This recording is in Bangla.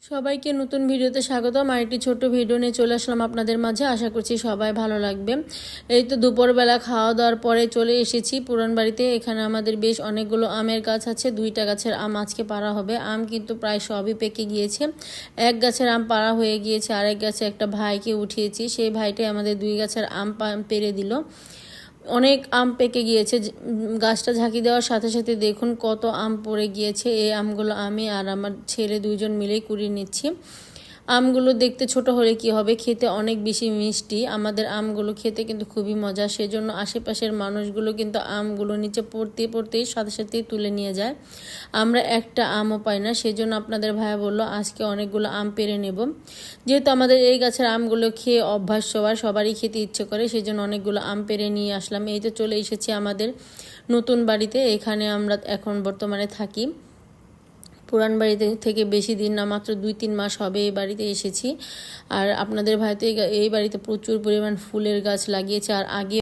সবাইকে নতুন ভিডিওতে স্বাগতম। আরেকটি ছোট্ট ভিডিও নিয়ে চলে আসলাম আপনাদের মাঝে। আশা করছি সবাই ভালো লাগবে। এই তো দুপুরবেলা খাওয়া দাওয়ার পরে চলে এসেছি পুরান বাড়িতে। এখানে আমাদের বেশ অনেকগুলো আমের গাছ আছে। 2টা গাছের আম আজকে পাড়া হবে। আম কিন্তু প্রায় সবই পেকে গিয়েছে। এক গাছের আম পাড়া হয়ে গিয়েছে, আরেক গাছে একটা ভাইকে উঠিয়েছি। সেই ভাইটাই আমাদের 2 গাছের আম পেড়ে দিল। অনেক আম পেকে গিয়েছে। গাছটা ঝাঁকি দেওয়ার সাথে সাথে দেখুন কত আম পড়ে গিয়েছে। এই আমগুলো আমি আর আমার ছেলে 2জন মিলেই কুড়িয়ে নিচ্ছি। আমগুলো দেখতে ছোট হলে কি হবে, খেতে অনেক বেশি মিষ্টি। আমাদের আমগুলো খেতে কিন্তু খুবই মজা, সেজন্য আশেপাশের মানুষগুলো কিন্তু আমগুলো নিচে পড়তেই সাথে সাথেই তুলে নিয়ে যায়। আমরা একটা আমও পাই না, সেজন্য আপনাদের ভাইয়া বললো আজকে অনেকগুলো আম পেড়ে নেব। যেহেতু আমাদের এই গাছের আমগুলো খেয়ে অভ্যাস সবারই খেতে ইচ্ছে করে, সেজন্য অনেকগুলো আম পেড়ে নিয়ে আসলাম। এই তো চলে এসেছি আমাদের নতুন বাড়িতে। এখানে আমরা এখন বর্তমানে থাকি। পুরান বাড়িতে থেকে বেশি দিন না, মাত্র 2-3 মাস হবে এই বাড়িতে এসেছি। আর আপনাদের ভাই তো এই বাড়িতে প্রচুর পরিমাণ ফুলের গাছ লাগিয়েছে। আর আগে